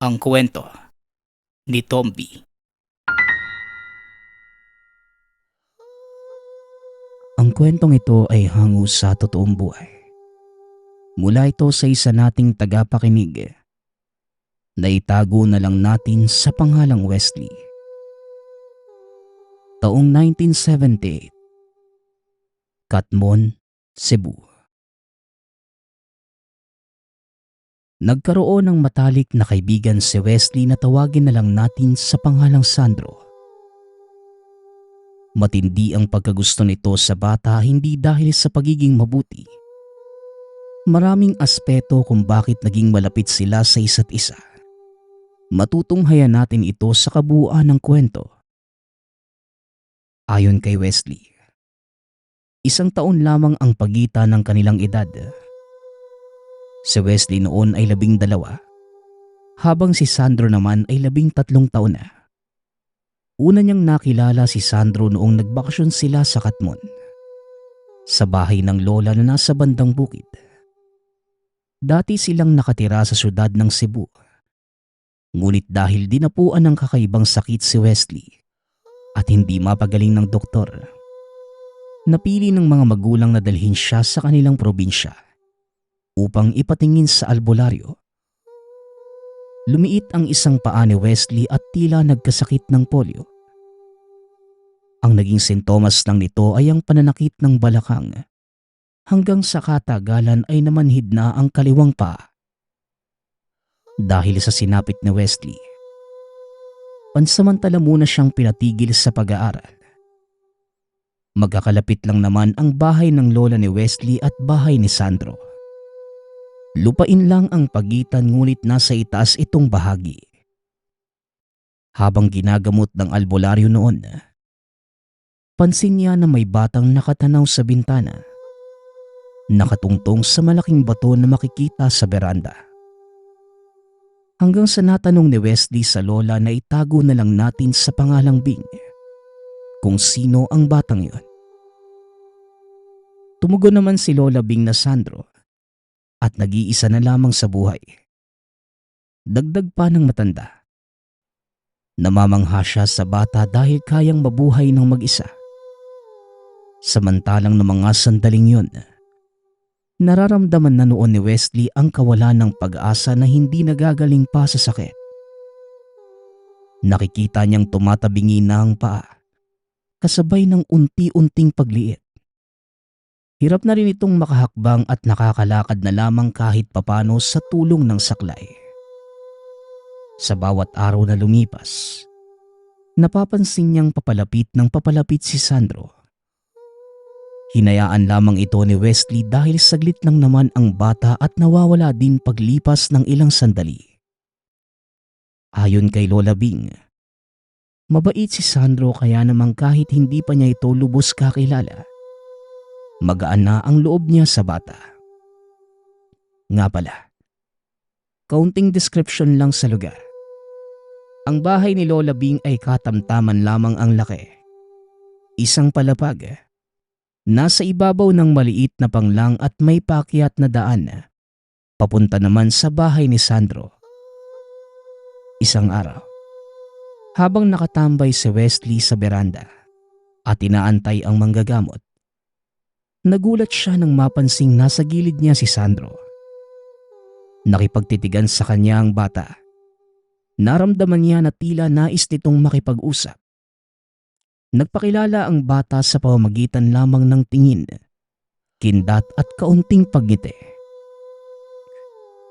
Ang kwento ni Tomby. Ang kwentong ito ay hango sa totoong buhay. Mula ito sa isa nating tagapakinig na itago na lang natin sa pangalang Wesley. Taong 1978, Katmon, Cebu. Nagkaroon ng matalik na kaibigan si Wesley na tawagin na lang natin sa pangalang Sandro. Matindi ang pagkagusto nito sa bata hindi dahil sa pagiging mabuti. Maraming aspeto kung bakit naging malapit sila sa isa't isa. Matutunghayan natin ito sa kabuuan ng kwento. Ayon kay Wesley, 1 taon lamang ang pagitan ng kanilang edad. Si Wesley noon ay 12, habang si Sandro naman ay 13 taon na. Una niyang nakilala si Sandro noong nagbakasyon sila sa Katmon, sa bahay ng lola na nasa bandang bukid. Dati silang nakatira sa syudad ng Cebu. Ngunit dahil dinapuan ng kakaibang sakit si Wesley at hindi mapagaling ng doktor, napili ng mga magulang na dalhin siya sa kanilang probinsya upang ipatingin sa albularyo. Lumiit ang isang paa ni Wesley at tila nagkasakit ng polio. Ang naging sintomas lang nito ay ang pananakit ng balakang, hanggang sa katagalan ay namanhid na ang kaliwang paa. Dahil sa sinapit ni Wesley, pansamantala muna siyang pinatigil sa pag-aaral. Magkakalapit lang naman ang bahay ng lola ni Wesley at bahay ni Sandro. Lupain lang ang pagitan ngunit nasa itaas itong bahagi. Habang ginagamot ng albularyo noon, pansin niya na may batang nakatanaw sa bintana, nakatungtong sa malaking bato na makikita sa beranda. Hanggang sa natanong ni Wesley sa lola na itago na lang natin sa pangalang Bing kung sino ang batang yon. Tumugon naman si Lola Bing na Sandro at nag-iisa na lamang sa buhay. Dagdag pa ng matanda, namamangha siya sa bata dahil kayang mabuhay ng mag-isa. Samantalang ng mga sandaling yun, nararamdaman na noon ni Wesley ang kawalan ng pag-asa na hindi nagagaling pa sa sakit. Nakikita niyang tumatabingi na ang paa, kasabay ng unti-unting pagliit. Hirap na rin itong makahakbang at nakakalakad na lamang kahit papano sa tulong ng saklay. Sa bawat araw na lumipas, napapansin niyang papalapit si Sandro. Hinayaan lamang ito ni Wesley dahil saglit lang naman ang bata at nawawala din paglipas ng ilang sandali. Ayon kay Lola Bing, mabait si Sandro kaya namang kahit hindi pa niya ito lubos kakilala, magaan na ang loob niya sa bata. Nga pala, kaunting description lang sa lugar. Ang bahay ni Lola Bing ay katamtaman lamang ang laki. Isang palapag, nasa ibabaw ng maliit na panglang at may paakyat na daan papunta naman sa bahay ni Sandro. Isang araw, habang nakatambay si Wesley sa beranda at inaantay ang manggagamot, nagulat siya nang mapansing nasa gilid niya si Sandro. Nakipagtitigan sa kanya ang bata. Naramdaman niya na tila nais nitong makipag-usap. Nagpakilala ang bata sa pamamagitan lamang ng tingin, kindat at kaunting pagngiti.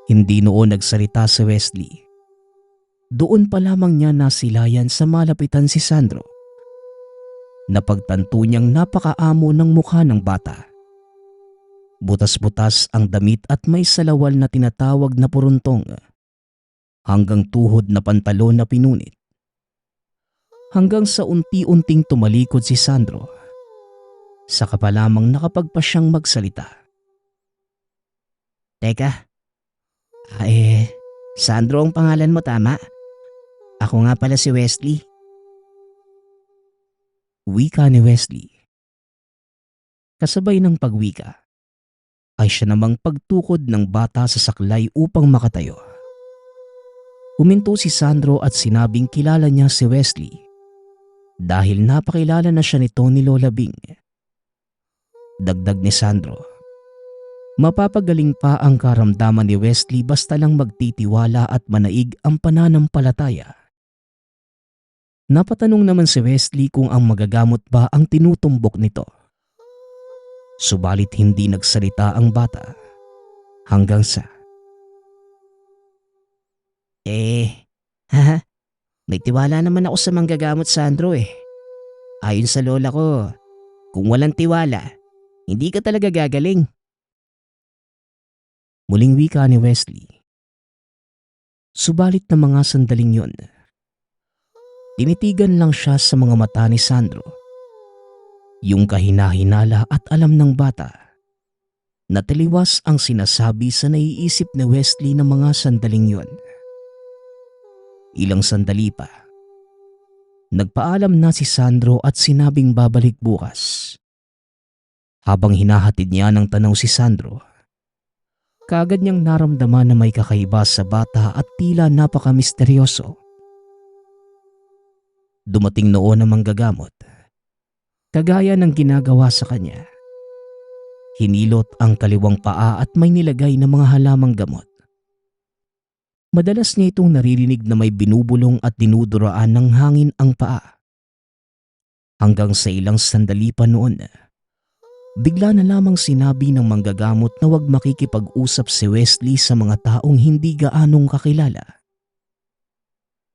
Hindi noon nagsalita si Wesley. Doon pa lamang niya nasilayan sa malapitan si Sandro. Napagtanto niyang napakaamo ng mukha ng bata. Butas-butas ang damit at may salawal na tinatawag na puruntong, hanggang tuhod na pantalon na pinunit. Hanggang sa unti-unting tumalikod si Sandro, saka pa lamang nakapagpa siyang magsalita. Teka, Sandro ang pangalan mo, tama? Ako nga pala si Wesley. Wika ni Wesley. Kasabay ng pagwika, ay siya namang pagtukod ng bata sa saklay upang makatayo. Huminto si Sandro at sinabing kilala niya si Wesley dahil napakilala na siya nito ni Lola Bing. Dagdag ni Sandro, mapapagaling pa ang karamdaman ni Wesley basta lang magtitiwala at manaig ang pananampalataya. Napatanong naman si Wesley kung ang magagamot ba ang tinutumbok nito. Subalit hindi nagsalita ang bata hanggang sa, haha, may tiwala naman ako sa manggagamot, Sandro eh. Ayon sa lola ko, kung walang tiwala, hindi ka talaga gagaling. Muling wika ni Wesley. Subalit na mga sandaling yon, tinitigan lang siya sa mga mata ni Sandro. Yung kahina-hinala at alam ng bata na taliwas ang sinasabi sa naiisip ni Wesley ng mga sandaling yon. Ilang sandali pa, nagpaalam na si Sandro at sinabing babalik bukas. Habang hinahatid niya ng tanaw si Sandro, kaagad niyang naramdaman na may kakaiba sa bata at tila napaka-misteryoso. Dumating noon ang manggagamot, kagaya ng ginagawa sa kanya. Hinilot ang kaliwang paa at may nilagay na mga halamang gamot. Madalas niya itong naririnig na may binubulong at dinuduraan ng hangin ang paa. Hanggang sa ilang sandali pa noon, bigla na lamang sinabi ng manggagamot na huwag makikipag-usap si Wesley sa mga taong hindi gaanong kakilala.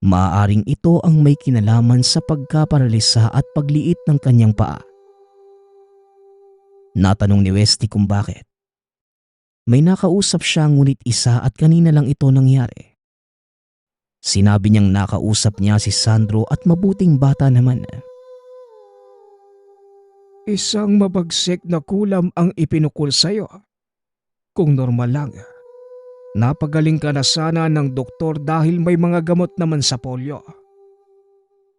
Maaaring ito ang may kinalaman sa pagkaparalisa at pagliit ng kanyang paa. Natanong ni Wesley kung bakit. May nakausap siya ngunit isa at kanina lang ito nangyari. Sinabi niyang nakausap niya si Sandro at mabuting bata naman. Isang mabagsik na kulam ang ipinukul sa'yo. Kung normal lang, napagaling ka na sana ng doktor dahil may mga gamot naman sa polio.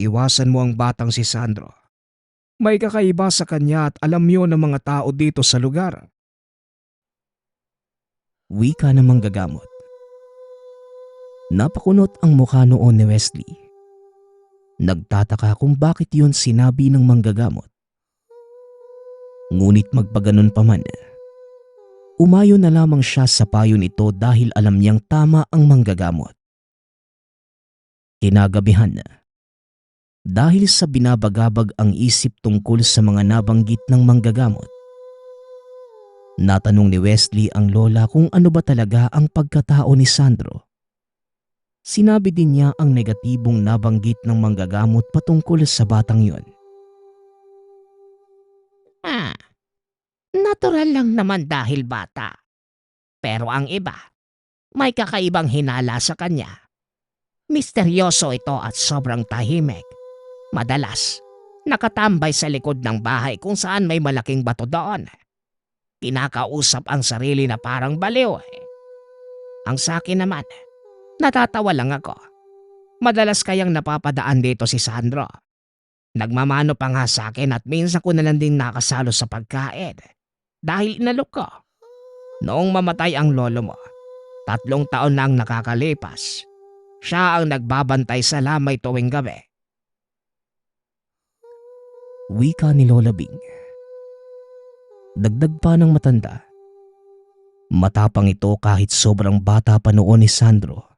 Iwasan mo ang batang si Sandro. May kakaiba sa kanya at alam yun ng mga tao dito sa lugar. Wika ng manggagamot. Napakunot ang mukha noon ni Wesley. Nagtataka kung bakit yun sinabi ng manggagamot. Ngunit magpaganon pa man, umayon na lamang siya sa payo nito dahil alam niyang tama ang manggagamot. Kinagabihan na, dahil sa binabagabag ang isip tungkol sa mga nabanggit ng manggagamot, natanong ni Wesley ang lola kung ano ba talaga ang pagkatao ni Sandro. Sinabi din niya ang negatibong nabanggit ng manggagamot patungkol sa batang yon. Natural lang naman dahil bata. Pero ang iba, may kakaibang hinala sa kanya. Misteryoso ito at sobrang tahimik. Madalas, nakatambay sa likod ng bahay kung saan may malaking bato doon. Kinakausap ang sarili na parang baliw. Ang sakin naman, natatawa lang ako. Madalas kayang napapadaan dito si Sandro. Nagmamano pa nga sa akin at minsan ko na lang din nakasalo sa pagkain. Dahil inalok ko. Noong mamatay ang lolo mo, 3 taon na ang nakakalipas. Siya ang nagbabantay sa lamay tuwing gabi. Wika ni Lola Bing. Dagdag pa ng matanda. Matapang ito kahit sobrang bata pa noon ni Sandro.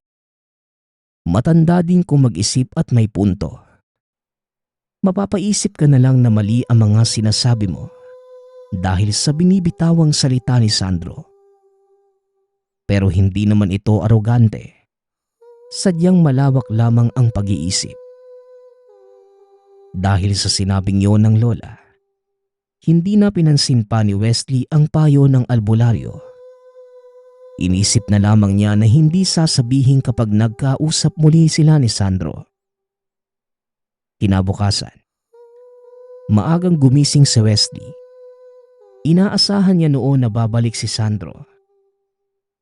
Matanda din kung mag-isip at may punto. Mapapaisip ka na lang na mali ang mga sinasabi mo dahil sa binibitawang salita ni Sandro. Pero hindi naman ito arogante. Sadyang malawak lamang ang pag-iisip. Dahil sa sinabing yon ng lola, hindi na pinansin pa ni Wesley ang payo ng albularyo. Inisip na lamang niya na hindi sasabihin kapag nagkausap muli sila ni Sandro. Kinabukasan, maagang gumising si Wesley. Inaasahan niya noon na babalik si Sandro.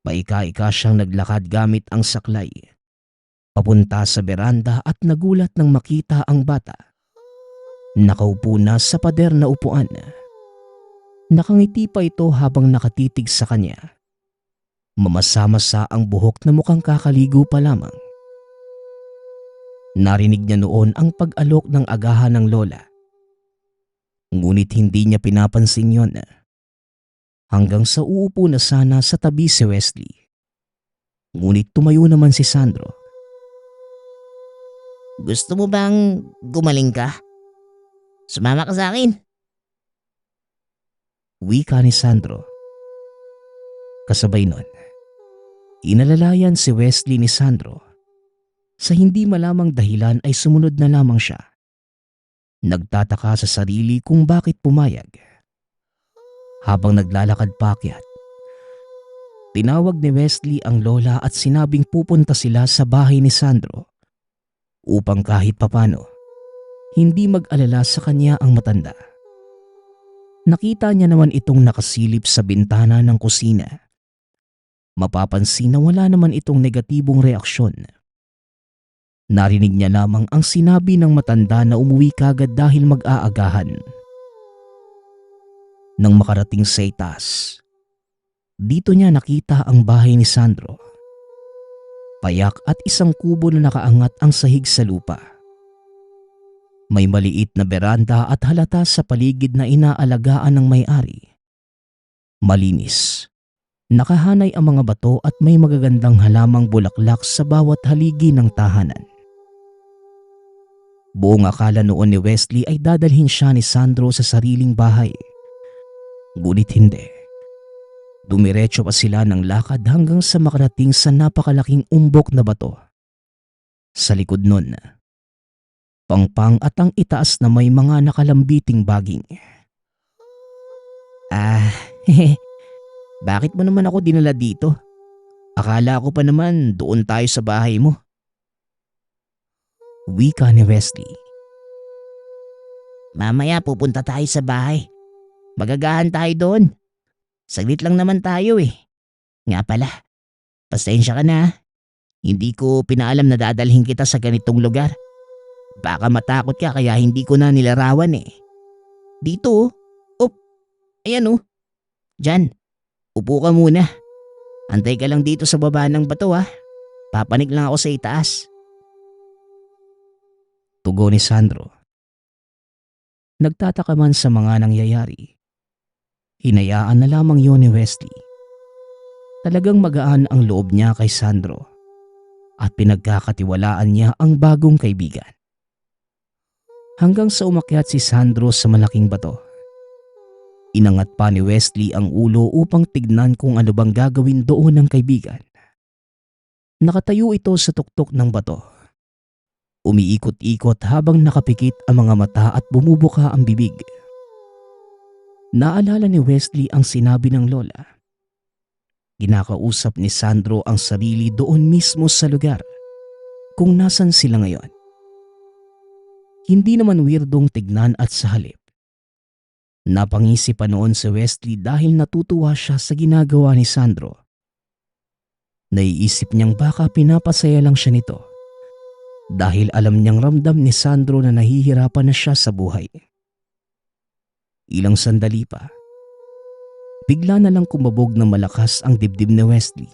Paika-ika siyang naglakad gamit ang saklay. Papunta sa beranda at nagulat nang makita ang bata. Nakaupo na sa pader na upuan. Nakangiti pa ito habang nakatitig sa kanya. Mamasa-masa ang buhok na mukhang kakaligo pa lamang. Narinig niya noon ang pag-alok ng agahan ng lola. Ngunit hindi niya pinapansin yon hanggang sa uupo na sana sa tabi si Wesley. Ngunit tumayo naman si Sandro. Gusto mo bang gumaling ka? Sumama ka sa akin. Wika ni Sandro. Kasabay nun, inalalayan si Wesley ni Sandro. Sa hindi malamang dahilan ay sumunod na lamang siya. Nagtataka sa sarili kung bakit pumayag. Habang naglalakad paakyat, tinawag ni Wesley ang lola at sinabing pupunta sila sa bahay ni Sandro upang kahit papano hindi mag-alala sa kanya ang matanda. Nakita niya naman itong nakasilip sa bintana ng kusina. Mapapansin na wala naman itong negatibong reaksyon. Narinig niya lamang ang sinabi ng matanda na umuwi kagad dahil mag-aagahan. Nang makarating sa itaas, dito niya nakita ang bahay ni Sandro. Payak at isang kubo na nakaangat ang sahig sa lupa. May maliit na beranda at halata sa paligid na inaalagaan ng may-ari. Malinis. Nakahanay ang mga bato at may magagandang halamang bulaklak sa bawat haligi ng tahanan. Buong akala noon ni Wesley ay dadalhin siya ni Sandro sa sariling bahay. Ngunit hindi. Dumiretso pa sila ng lakad hanggang sa makarating sa napakalaking umbok na bato. Sa likod nun, pangpang at ang itaas na may mga nakalambiting baging. Bakit mo naman ako dinala dito? Akala ko pa naman doon tayo sa bahay mo. Wika ni Wesley. Mamaya pupunta tayo sa bahay. Magagahan tayo doon. Saglit lang naman tayo eh. Nga pala, pasensya ka na. Hindi ko pinaalam na dadalhin kita sa ganitong lugar. Baka matakot ka kaya hindi ko na nilarawan eh. Dito oh. Ayan oh. Diyan. Upo ka muna. Antay ka lang dito sa baba ng bato ha. Papanik lang ako sa itaas. Tugon ni Sandro. Nagtataka man sa mga nangyayari. Hinayaan na lamang yun ni Wesley. Talagang magaan ang loob niya kay Sandro at pinagkakatiwalaan niya ang bagong kaibigan. Hanggang sa umakyat si Sandro sa malaking bato. Inangat pa ni Wesley ang ulo upang tignan kung ano bang gagawin doon ng kaibigan. Nakatayo ito sa tuktok ng bato. Umiikot-ikot habang nakapikit ang mga mata at bumubuka ang bibig. Naalala ni Wesley ang sinabi ng lola. Ginakausap ni Sandro ang sarili doon mismo sa lugar kung nasan sila ngayon. Hindi naman weirdong tignan at sa halip. Napangisi pa noon si Wesley dahil natutuwa siya sa ginagawa ni Sandro. Naiisip niyang baka pinapasaya lang siya nito dahil alam niyang ramdam ni Sandro na nahihirapan na siya sa buhay. Ilang sandali pa, bigla na lang kumabog ng malakas ang dibdib ni Wesley.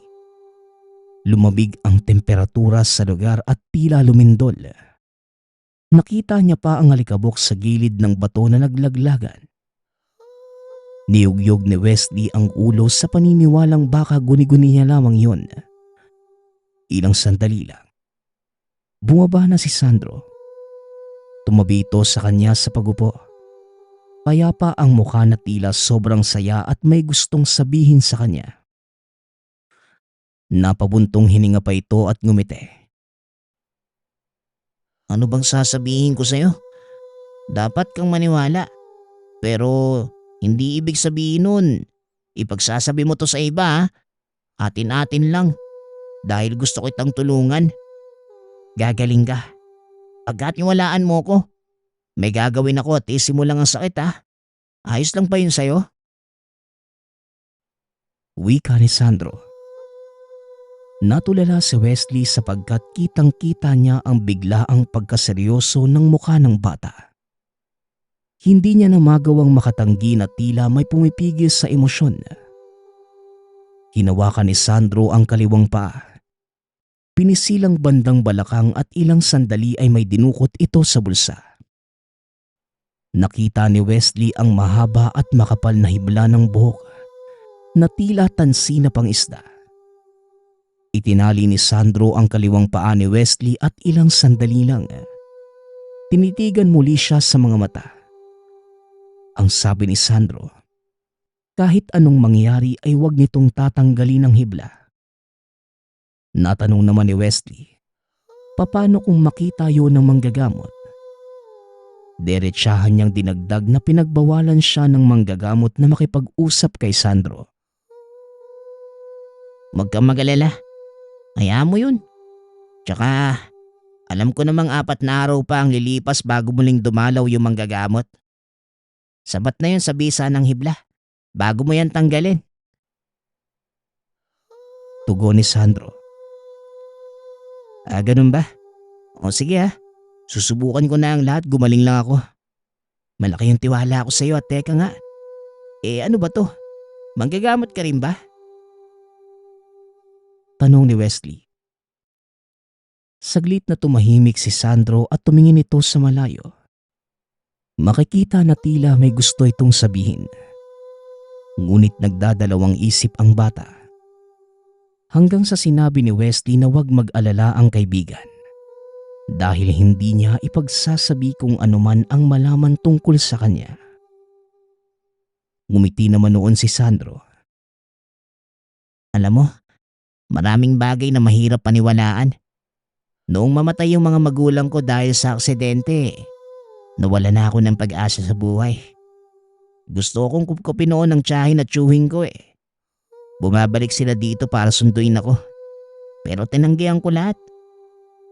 Lumabig ang temperatura sa lugar at tila lumindol. Nakita niya pa ang alikabok sa gilid ng bato na naglaglagan. Niyugyog ni Wesley ang ulo sa paniniwalang baka guni-guni niya lamang yun. Ilang sandali lang. Bumaba na si Sandro. Tumabi ito sa kanya sa pagupo. Payapa ang mukha na tila sobrang saya at may gustong sabihin sa kanya. Napabuntong hininga pa ito at ngumiti. Ano bang sasabihin ko sa'yo? Dapat kang maniwala. Pero hindi ibig sabihin nun, ipagsasabi mo to sa iba ha? Atin-atin lang. Dahil gusto kitang tulungan. Gagaling ka. Pagkatiwalaan mo ko. May gagawin ako at isin mo lang ang sakit ha. Ayos lang pa yun sa'yo? Wika ni Sandro. Natulala si Wesley sapagkat kitang-kita niya ang biglaang pagkaseryoso ng mukha ng bata. Hindi niya na magawang makatanggi na tila may pumipigil sa emosyon. Hinawakan ni Sandro ang kaliwang paa. Pinisilang bandang balakang at ilang sandali ay may dinukot ito sa bulsa. Nakita ni Wesley ang mahaba at makapal na hibla ng buhok na tila tansi na pang isda. Itinali ni Sandro ang kaliwang paa ni Wesley at ilang sandali lang tinitigan muli siya sa mga mata. Ang sabi ni Sandro, kahit anong mangyari ay huwag nitong tatanggalin ang hibla. Natanong naman ni Wesley, paano kung makita yun ng manggagamot? Diretsahan niyang dinagdag na pinagbawalan siya ng manggagamot na makipag-usap kay Sandro. Huwag kang mag-alala. Hayaan mo yun. Tsaka, alam ko namang 4 na araw pa ang lilipas bago muling dumalaw yung manggagamot. Sabat na yun sa bisa ng hibla. Bago mo yan tanggalin. Tugon ni Sandro. Ganun ba? O sige susubukan ko na ang lahat, gumaling lang ako. Malaki yung tiwala ko sa iyo at teka nga. Ano ba to? Manggagamot ka rin ba? Tanong ni Wesley. Saglit na tumahimik si Sandro at tumingin ito sa malayo. Makikita na tila may gusto itong sabihin. Ngunit nagdadalawang isip ang bata. Hanggang sa sinabi ni Wesley na huwag mag-alala ang kaibigan. Dahil hindi niya ipagsasabi kung anuman ang malaman tungkol sa kanya. Ngumiti naman noon si Sandro. Alam mo, maraming bagay na mahirap paniwalaan. Noong mamatay yung mga magulang ko dahil sa aksidente, nawala na ako ng pag-asa sa buhay. Gusto kong kupkupin noon ng tiyahin at tiyuhin ko . Bumabalik sila dito para sunduin ako. Pero tinanggihan ko lahat.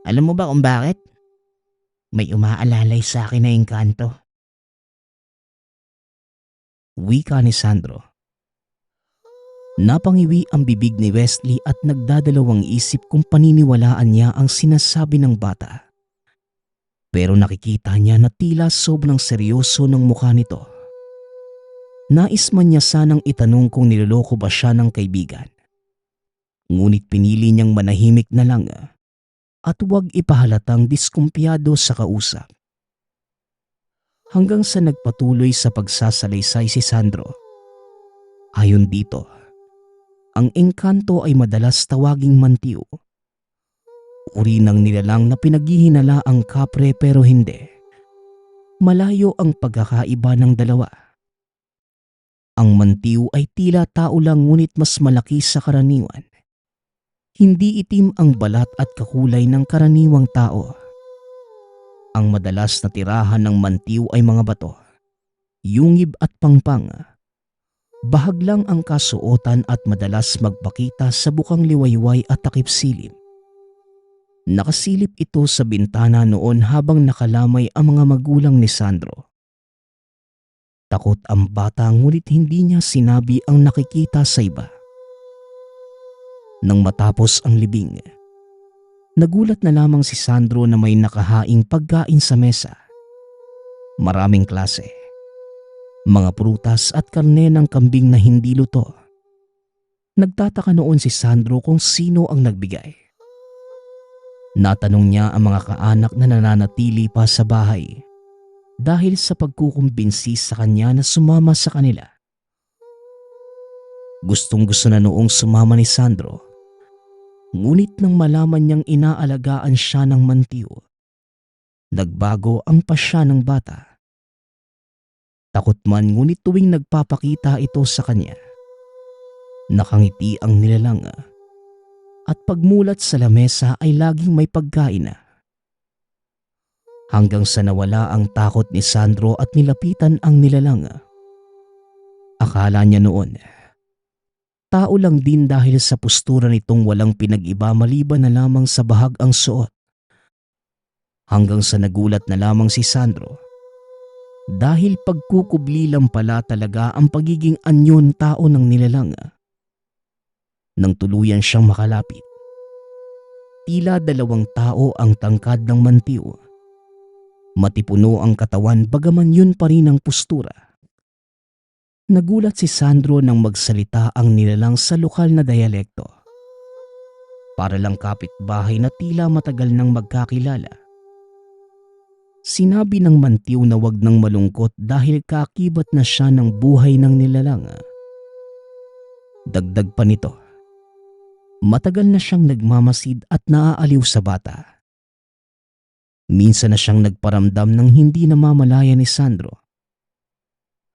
Alam mo ba kung bakit? May umaalalay sa akin na engkanto. Wika ni Sandro. Napangiwi ang bibig ni Wesley at nagdadalawang isip kung paniniwalaan niya ang sinasabi ng bata. Pero nakikita niya na tila sobrang seryoso ng mukha nito. Nais man niya sanang itanong kung niloloko ba siya ng kaibigan. Ngunit pinili niyang manahimik na lang at huwag ipahalatang diskumpiyado sa kausap. Hanggang sa nagpatuloy sa pagsasalaysay si Sandro. Ayon dito, ang engkanto ay madalas tawaging mantiyo. Uri ng nilalang na pinaghihinala ang kapre pero hindi. Malayo ang pagkakaiba ng dalawa. Ang mantiyo ay tila tao lang ngunit mas malaki sa karaniwan. Hindi itim ang balat at kakulay ng karaniwang tao. Ang madalas na tirahan ng mantiyo ay mga bato, yungib at pangpang. Bahag lang ang kasuotan at madalas magpakita sa bukang liwayway at takip silim. Nakasilip ito sa bintana noon habang nakalamay ang mga magulang ni Sandro. Takot ang bata ngunit hindi niya sinabi ang nakikita sa iba. Nang matapos ang libing, nagulat na lamang si Sandro na may nakahaing pagkain sa mesa. Maraming klase. Mga prutas at karne ng kambing na hindi luto. Nagtataka noon si Sandro kung sino ang nagbigay. Natanong niya ang mga kaanak na nananatili pa sa bahay dahil sa pagkukumbinsi sa kanya na sumama sa kanila. Gustong-gusto na noong sumama ni Sandro, ngunit nang malaman niyang inaalagaan siya ng mantiyo, nagbago ang pasya ng bata. Takot man ngunit tuwing nagpapakita ito sa kanya, nakangiti ang nilalang at pagmulat sa lamesa ay laging may pagkain na. Hanggang sa nawala ang takot ni Sandro at nilapitan ang nilalang. Akala niya noon, tao lang din dahil sa postura nitong walang pinag-iba maliban na lamang sa bahag ang suot. Hanggang sa nagulat na lamang si Sandro dahil pagkukubli lang pala talaga ang pagiging anyon tao ng nilalang. Nang tuluyan siyang makalapit, tila 2 tao ang tangkad ng mantiyo. Matipuno ang katawan bagaman yun pa rin ang postura. Nagulat si Sandro nang magsalita ang nilalang sa lokal na dialekto. para lang kapitbahay na tila matagal nang magkakilala. Sinabi ng Mantiw na wag nang malungkot dahil kakibat na siya ng buhay ng nilalang. Dagdag pa nito, matagal na siyang nagmamasid at naaaliw sa bata. Minsan na siyang nagparamdam ng hindi namamalaya ni Sandro.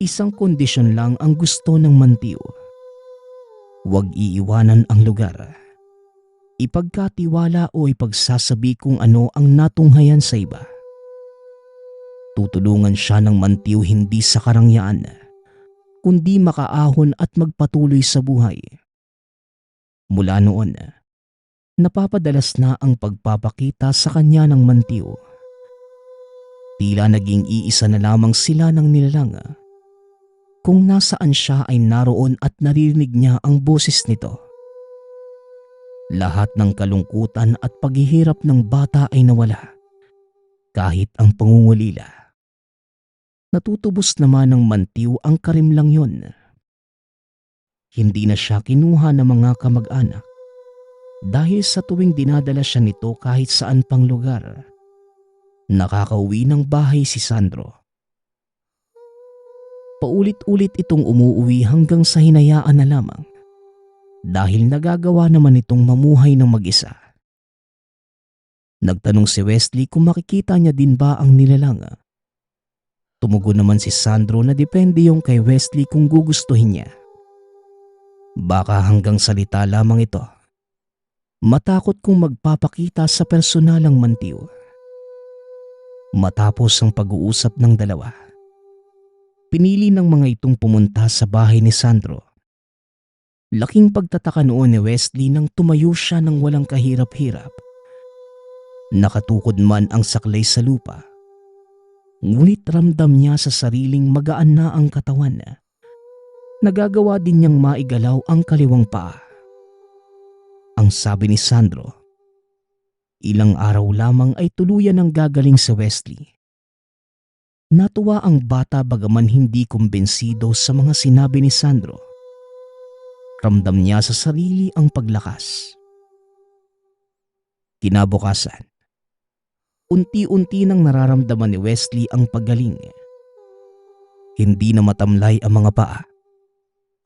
Isang kondisyon lang ang gusto ng Mantiw. Huwag iiwanan ang lugar. Ipagkatiwala o ipagsasabi kung ano ang natunghayan sa iba. Tutulungan siya ng Mantiw hindi sa karangyaan, kundi makaahon at magpatuloy sa buhay. Mula noon, napapadalas na ang pagpapakita sa kanya ng Mantiw. Tila naging iisa na lamang sila ng nilalang. Kung nasaan siya ay naroon at naririnig niya ang boses nito. Lahat ng kalungkutan at paghihirap ng bata ay nawala, kahit ang pangungulila. Natutubos naman ng Mantiw ang karimlang yon. Hindi na siya kinuha ng mga kamag-anak dahil sa tuwing dinadala siya nito kahit saan pang lugar, nakakauwi ng bahay si Sandro. Paulit-ulit itong umuuwi hanggang sa hinayaan na lamang dahil nagagawa naman itong mamuhay ng mag-isa. Nagtanong si Wesley kung makikita niya din ba ang nilalang. Tumugon naman si Sandro na depende yung kay Wesley kung gugustuhin niya. Baka hanggang salita lamang ito. Matakot kung magpapakita sa personalang Mantiw. Matapos ang pag-uusap ng dalawa, pinili ng mga itong pumunta sa bahay ni Sandro. Laking pagtataka noon ni Wesley nang tumayo siya ng walang kahirap-hirap. Nakatukod man ang saklay sa lupa, ngunit ramdam niya sa sariling magaan na ang katawan. Nagagawa din niyang maigalaw ang kaliwang paa. Ang sabi ni Sandro, ilang araw lamang ay tuluyan ng gagaling si Wesley. Natuwa ang bata bagaman hindi kumbensido sa mga sinabi ni Sandro. Ramdam niya sa sarili ang paglakas. Kinabukasan, unti-unti nang nararamdaman ni Wesley ang paggaling. Hindi na matamlay ang mga paa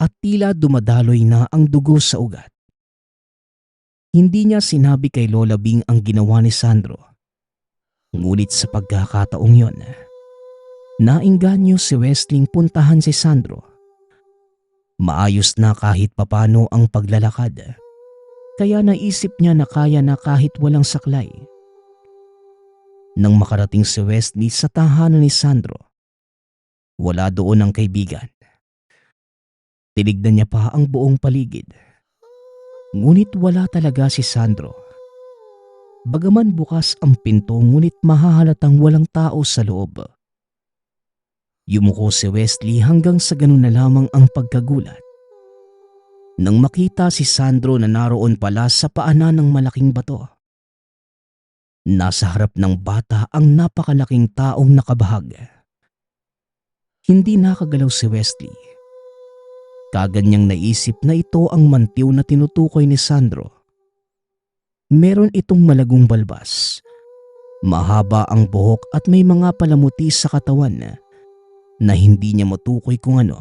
at tila dumadaloy na ang dugo sa ugat. Hindi niya sinabi kay Lola Bing ang ginawa ni Sandro. Ngunit sa pagkakataong yon, nainganyo si Wesley puntahan si Sandro. Maayos na kahit papano ang paglalakad, kaya naisip niya na kaya na kahit walang saklay. Nang makarating si Wesley sa tahanan ni Sandro, wala doon ang kaibigan. Tinignan niya pa ang buong paligid. Ngunit wala talaga si Sandro. Bagaman bukas ang pinto ngunit mahahalatang walang tao sa loob. Yumuko si Wesley hanggang sa ganun na lamang ang pagkagulat. Nang makita si Sandro na naroon pala sa paanan ng malaking bato. Nasa harap ng bata ang napakalaking taong nakabahag. Hindi nakagalaw si Wesley. Kaganyang naisip na ito ang Mantiw na tinutukoy ni Sandro. Meron itong malagong balbas. Mahaba ang buhok at may mga palamuti sa katawan na hindi niya matukoy kung ano.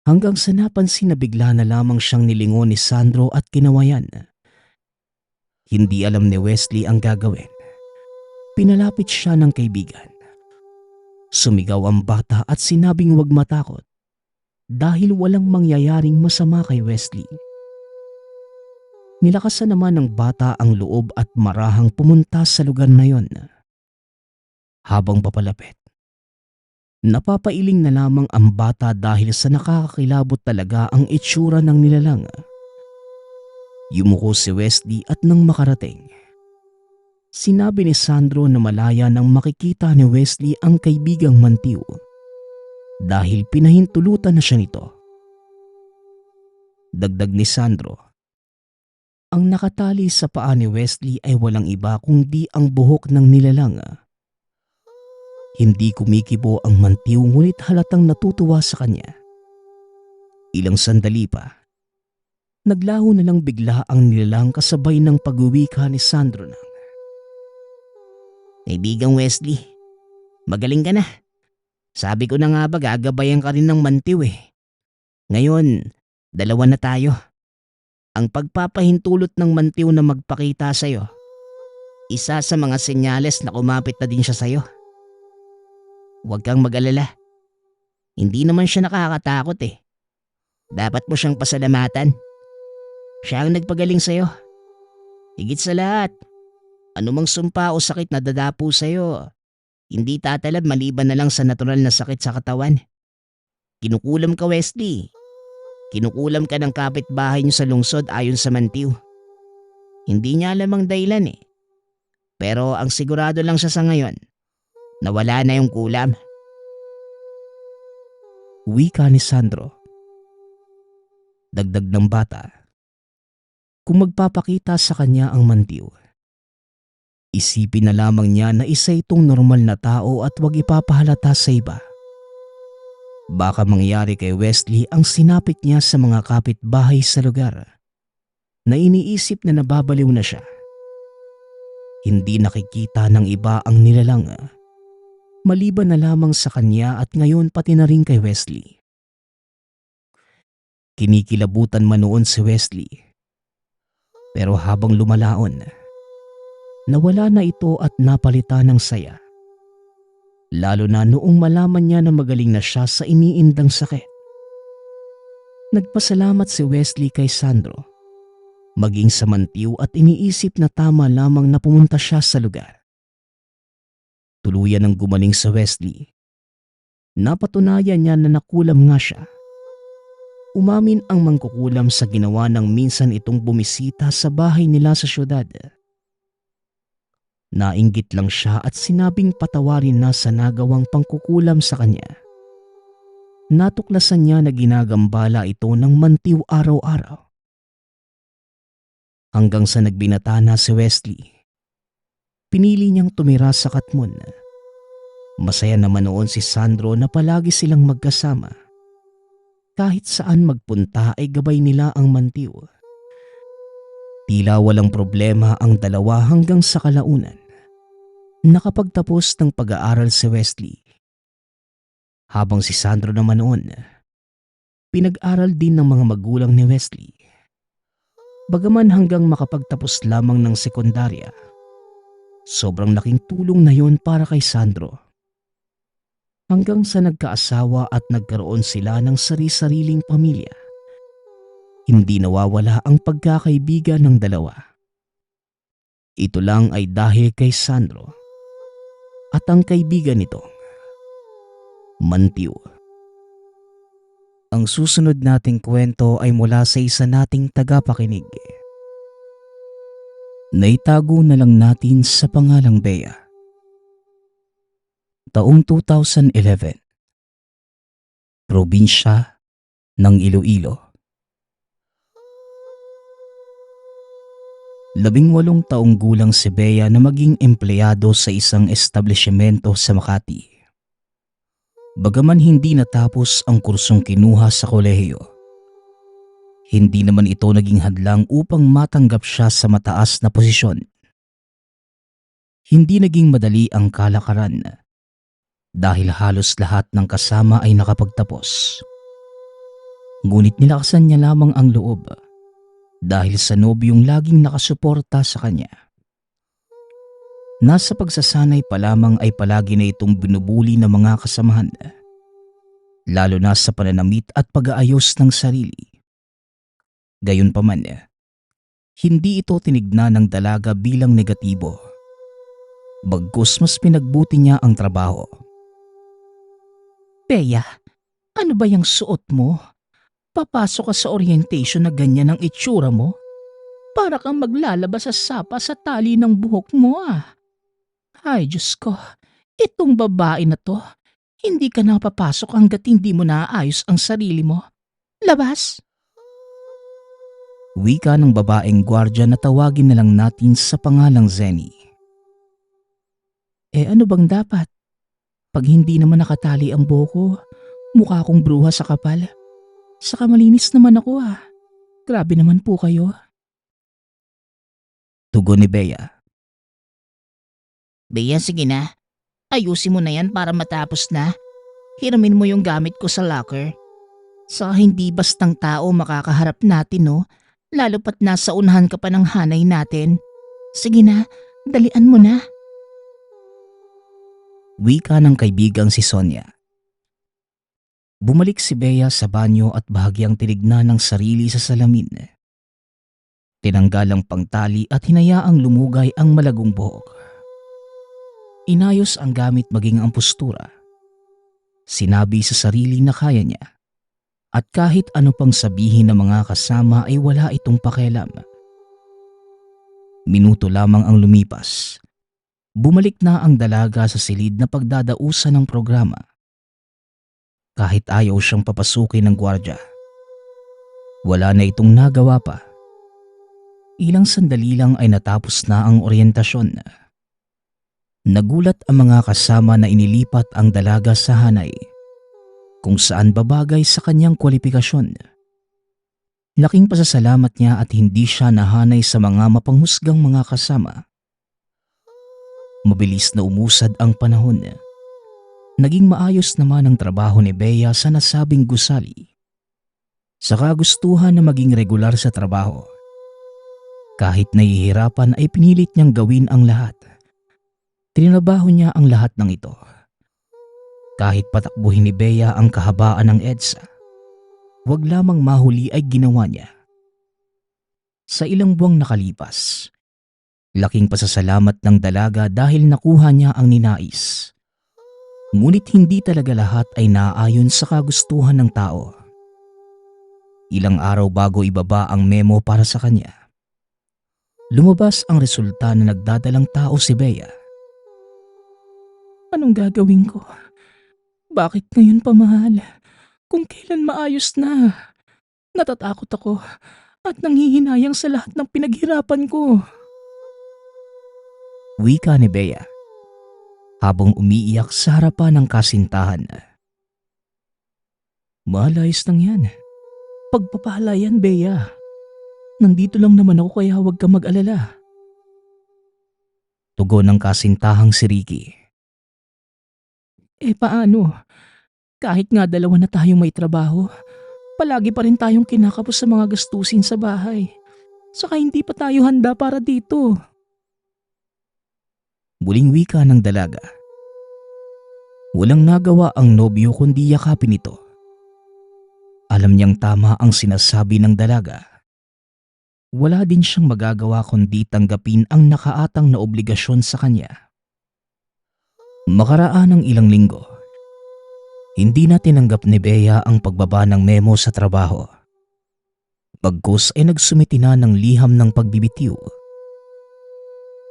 Hanggang sa napansin na bigla na lamang siyang nilingon ni Sandro at kinawayan. Hindi alam ni Wesley ang gagawin. Pinalapit siya ng kaibigan. Sumigaw ang bata at sinabing huwag matakot dahil walang mangyayaring masama kay Wesley. Nilakasan naman ng bata ang loob at marahang pumunta sa lugar na yon. Habang papalapit, napapailing na lamang ang bata dahil sa nakakakilabot talaga ang itsura ng nilalang. Yumuko si Wesley at nang makarating, sinabi ni Sandro na malaya nang makikita ni Wesley ang kaibigang Mantiw dahil pinahintulutan na siya nito. Dagdag ni Sandro, ang nakatali sa paa ni Wesley ay walang iba kundi ang buhok ng nilalang. Hindi kumikibo ang Mantiw ngunit halatang natutuwa sa kanya. Ilang sandali pa, Naglaho na lang bigla ang nilalang kasabay ng pag-uwika ni Sandro na, Kaibigang Wesley, magaling ka na. Sabi ko na nga ba gagabayan ka rin ng mantiw eh. Ngayon, dalawa na tayo. Ang pagpapahintulot ng mantiw na magpakita sa'yo, isa sa mga senyales na kumapit na din siya sa'yo. Huwag kang mag-alala. Hindi naman siya nakakatakot eh. Dapat mo siyang pasalamatan. Siya ang nagpagaling sa'yo. Higit sa lahat, anumang sumpa o sakit na dadapo sa'yo, hindi tatalab maliban na lang sa natural na sakit sa katawan. Kinukulam ka, Wesley. Kinukulam ka ng kapitbahay niyo sa lungsod ayon sa mantiw. Hindi niya alam ang dahilan eh. Pero ang sigurado lang siya sa ngayon, nawala na yung kulam. wika ni Sandro. Dagdag ng bata, kung magpapakita sa kanya ang mantiw, isipin na lamang niya na isa itong normal na tao at huwag ipapahalata sa iba. Baka mangyari kay Wesley ang sinapit niya sa mga kapitbahay sa lugar na iniisip na nababaliw na siya. Hindi nakikita ng iba ang nilalang, maliban na lamang sa kanya at ngayon pati na rin kay Wesley. Kinikilabutan man noon si Wesley, pero habang lumalaon, nawala na ito at napalitan ng saya. Lalo na noong malaman niya na magaling na siya sa iniindang sakit. Nagpasalamat si Wesley kay Sandro, maging sa mantiw at iniisip na tama lamang na pumunta siya sa lugar. Tuluyan ng gumaling sa Wesley. Napatunayan niya na nakulam nga siya. Umamin ang mangkukulam sa ginawa ng minsan itong bumisita sa bahay nila sa syudad. Nainggit lang siya at sinabing patawarin na sa nagawang pangkukulam sa kanya. Natuklasan niya na ginagambala ito ng mantiw araw-araw. Hanggang sa nagbinata na si Wesley, pinili niyang tumira sa Katmon. Masaya naman noon si Sandro na palagi silang magkasama. Kahit saan magpunta ay gabay nila ang mantiw. Tila walang problema ang dalawa hanggang sa kalaunan. Nakapagtapos ng pag-aaral si Wesley. Habang si Sandro naman noon, pinag-aral din ng mga magulang ni Wesley. Bagaman hanggang makapagtapos lamang ng sekundarya, sobrang laking tulong na yon para kay Sandro. Hanggang sa nagkaasawa at nagkaroon sila ng sari-sariling pamilya, hindi nawawala ang pagkakaibigan ng dalawa. Ito lang ay dahil kay Sandro at ang kaibigan nito, mantiw. Ang susunod nating kwento ay mula sa isa nating tagapakinig. Naitago na lang natin sa pangalang Bea. Taong 2011. Probinsya ng Iloilo. 18 taong gulang si Bea na maging empleyado sa isang establishmento sa Makati. Bagaman hindi natapos ang kursong kinuha sa kolehiyo, hindi naman ito naging hadlang upang matanggap siya sa mataas na posisyon. Hindi naging madali ang kalakaran dahil halos lahat ng kasama ay nakapagtapos. Ngunit nilakasan niya lamang ang loob dahil sa nobyong laging nakasuporta sa kanya. Nasa pagsasanay pa lamang ay palagi na itong binubuli ng mga kasamahan, lalo na sa pananamit at pag-aayos ng sarili. Gayunpaman, hindi ito tinignan ng dalaga bilang negatibo. Bagkus mas pinagbuti niya ang trabaho. Bea, ano ba yung suot mo? Papasok ka sa orientation na ganyan ang itsura mo? Para kang maglalabas sa sapa sa tali ng buhok mo ah. Ay Diyos ko, itong babae na to, hindi ka na papasok hanggat hindi mo naaayos ang sarili mo. Labas! Wika ng babaeng gwardya na tawagin na lang natin sa pangalang Zenny. Ano bang dapat? Pag hindi naman nakatali ang buhok ko, mukha akong bruha sa kapal. Saka malinis naman ako ah. Grabe naman po kayo. Tugon ni Bea. Bea, sige na. Ayusin mo na yan para matapos na. Hiramin mo yung gamit ko sa locker. Sa hindi bastang tao makakaharap natin, no? Lalo pat nasa unahan ka pa ng hanay natin. Sige na, dalian mo na. Wika ng kaibigang si Sonia. Bumalik si Bea sa banyo at bahagyang tinignan ng sarili sa salamin. Tinanggal ang pangtali at hinayaang lumugay ang malagong buhok. Inayos ang gamit maging ang postura. Sinabi sa sarili na kaya niya. At kahit ano pang sabihin ng mga kasama ay wala itong pakialam. Minuto lamang ang lumipas. Bumalik na ang dalaga sa silid na pagdadausan ng programa. Kahit ayaw siyang papasukin ng gwardya. Wala na itong nagawa pa. Ilang sandali lang ay natapos na ang oryentasyon. Nagulat ang mga kasama na inilipat ang dalaga sa hanay, kung saan babagay sa kanyang kwalifikasyon. Laking pasasalamat niya at hindi siya nahanay sa mga mapanghusgang mga kasama. Mabilis na umusad ang panahon. Naging maayos naman ang trabaho ni Bea sa nasabing gusali. Sa kagustuhan na maging regular sa trabaho. Kahit nahihirapan ay pinilit niyang gawin ang lahat. Trinabaho niya ang lahat ng ito. Kahit patakbuhin ni Bea ang kahabaan ng EDSA, wag lamang mahuli ay ginawa niya. Sa ilang buwang nakalipas, laking pasasalamat ng dalaga dahil nakuha niya ang ninais. Ngunit hindi talaga lahat ay naaayon sa kagustuhan ng tao. Ilang araw bago ibaba ang memo para sa kanya, lumabas ang resulta na nagdadalang tao si Bea. Anong gagawin ko? Bakit ngayon pa, mahal? Kung kailan maayos na. Natatakot ako at nanghihinayang sa lahat ng pinaghirapan ko. Wika ni Bea habang umiiyak sa harapan ng kasintahan. Mahal, ayos lang yan. Pagpapala yan, Bea. Nandito lang naman ako kaya huwag ka mag-alala. Tugon ng kasintahang si Ricky. Paano? Kahit nga dalawa na tayong may trabaho, palagi pa rin tayong kinakapos sa mga gastusin sa bahay. Saka hindi pa tayo handa para dito. Muling wika ng dalaga. Walang nagawa ang nobyo kundi yakapin ito. Alam niyang tama ang sinasabi ng dalaga. Wala din siyang magagawa kundi tanggapin ang nakaatang na obligasyon sa kanya. Makaraan ng ilang linggo, hindi na tinanggap ni Bea ang pagbaba ng memo sa trabaho. Bagkus ay nagsumiti na ng liham ng pagbibitiw.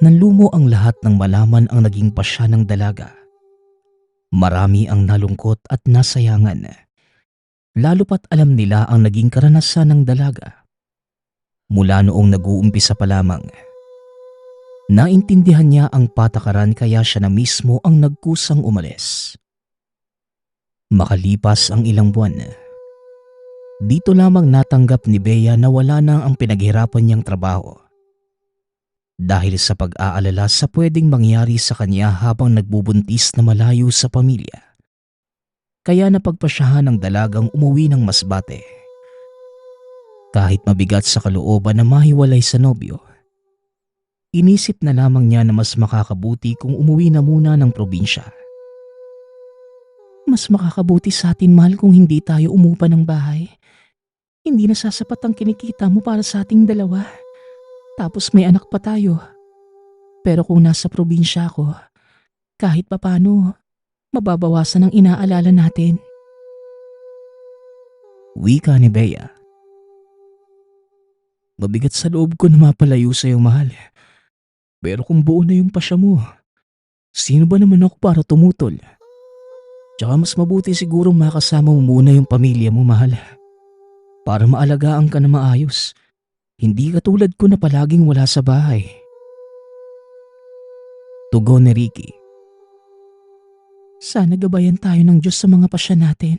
Nanlumo ang lahat ng malaman ang naging pasya ng dalaga. Marami ang nalungkot at nasayangan. Lalo pat alam nila ang naging karanasan ng dalaga. Mula noong nag-uumpisa pa lamang. Naintindihan niya ang patakaran kaya siya na mismo ang nagkusang umalis. Makalipas ang ilang buwan, dito lamang natanggap ni Bea na wala na ang pinaghirapan niyang trabaho. Dahil sa pag-aalala sa pwedeng mangyari sa kanya habang nagbubuntis na malayo sa pamilya. Kaya napagpasyahan ng dalagang umuwi ng Masbate. Kahit mabigat sa kalooban na mahiwalay sa nobyo, inisip na lamang niya na mas makakabuti kung umuwi na muna ng probinsya. Mas makakabuti sa atin, mahal, kung hindi tayo umupa ng bahay. Hindi na sasapat ang kinikita mo para sa ating dalawa. Tapos may anak pa tayo. Pero kung nasa probinsya ako, kahit papano, mababawasan ang inaalala natin. Wika ni Bea. Mabigat sa loob ko na mapalayo sa'yo, mahal. Pero kung buo na yung pasya mo, sino ba naman ako para tumutol? Tsaka mas mabuti sigurong makasama mo muna yung pamilya mo, mahal. Para maalagaan ka na maayos. Hindi katulad ko na palaging wala sa bahay. Tugon ni Ricky. Sana gabayan tayo ng Diyos sa mga pasya natin.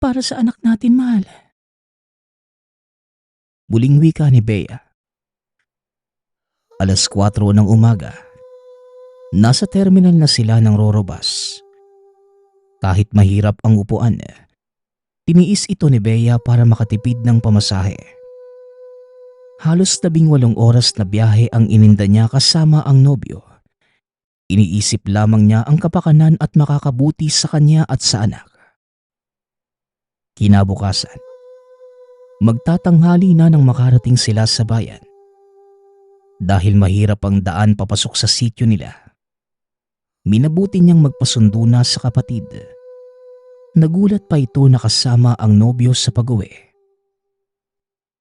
Para sa anak natin, mahal. Muling wika ni Bea. 4:00 ng umaga. Nasa terminal na sila ng Rorobas. Kahit mahirap ang upuan, tiniis ito ni Bea para makatipid ng pamasahe. Halos 18 oras na biyahe ang ininda niya kasama ang nobyo. Iniisip lamang niya ang kapakanan at makakabuti sa kanya at sa anak. Kinabukasan, magtatanghali na nang makarating sila sa bayan. Dahil mahirap ang daan papasok sa sityo nila, minabuti niyang magpasundo na sa kapatid. Nagulat pa ito na kasama ang nobyo sa pag-uwi.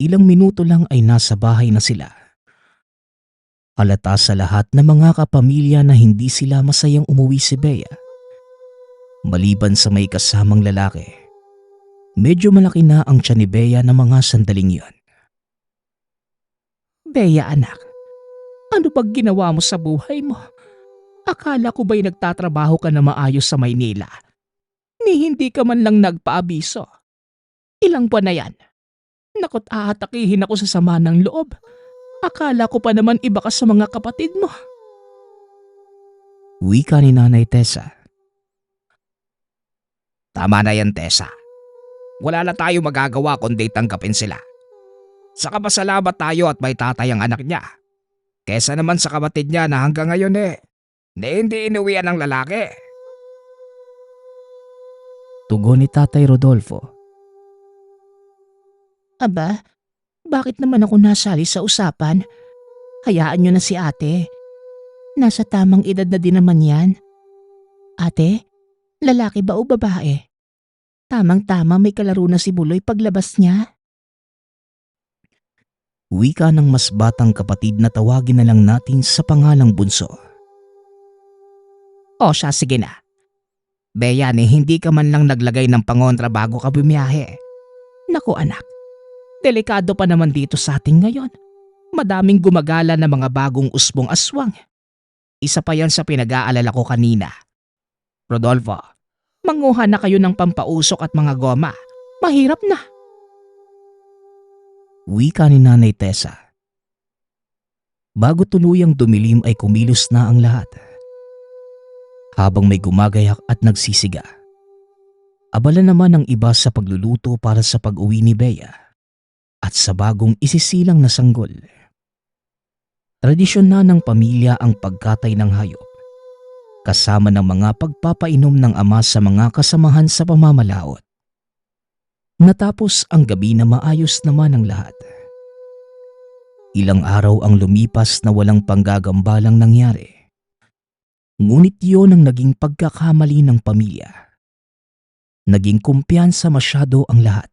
Ilang minuto lang ay nasa bahay na sila. Halata sa lahat ng mga kapamilya na hindi sila masayang umuwi si Bea. Maliban sa may kasamang lalaki, medyo malaki na ang tiyan ni Bea na mga sandaling yon. Bea anak, ano bang ginawa mo sa buhay mo? Akala ko ba'y nagtatrabaho ka na maayos sa Maynila? Ni hindi ka man lang nagpaabiso. Ilang buwan na yan? Nakot ahatakihin ako sa sama ng loob. Akala ko pa naman iba ka sa mga kapatid mo. Wika ni Nanay Tessa. Tama na yan, Tessa. Wala na tayo magagawa kundi tanggapin sila. Saka pasalamat tayo at may tatay ang anak niya. Kesa naman sa kapatid niya na hanggang ngayon na hindi inuwian ng lalaki. Tugon ni Tatay Rodolfo. Aba, bakit naman ako nasali sa usapan? Hayaan niyo na si ate. Nasa tamang edad na din naman yan. Ate, lalaki ba o babae? Tamang-tama may kalaro na si Buloy paglabas niya. Wika ng mas batang kapatid na tawagin na lang natin sa pangalang Bunso. O siya, sige na. Bea, hindi ka man lang naglagay ng pangontra bago ka bumiyahe. Naku anak, delikado pa naman dito sa atin ngayon. Madaming gumagala na mga bagong usbong aswang. Isa pa yan sa pinag-aalala ko kanina. Rodolfo, manguha na kayo ng pampausok at mga goma. Mahirap na. Wika ni Nanay Tessa. Bago tuluyang dumilim ay kumilos na ang lahat. Habang may gumagayak at nagsisiga, abala naman ang iba sa pagluluto para sa pag-uwi ni Bea at sa bagong isisilang na sanggol. Tradisyon na ng pamilya ang pagkatay ng hayop, kasama ng mga pagpapainom ng ama sa mga kasamahan sa pamamalaot. Natapos ang gabi na maayos naman ang lahat. Ilang araw ang lumipas na walang panggagambalang nangyari. Ngunit yun ang naging pagkakamali ng pamilya. Naging kumpiyansa masyado ang lahat.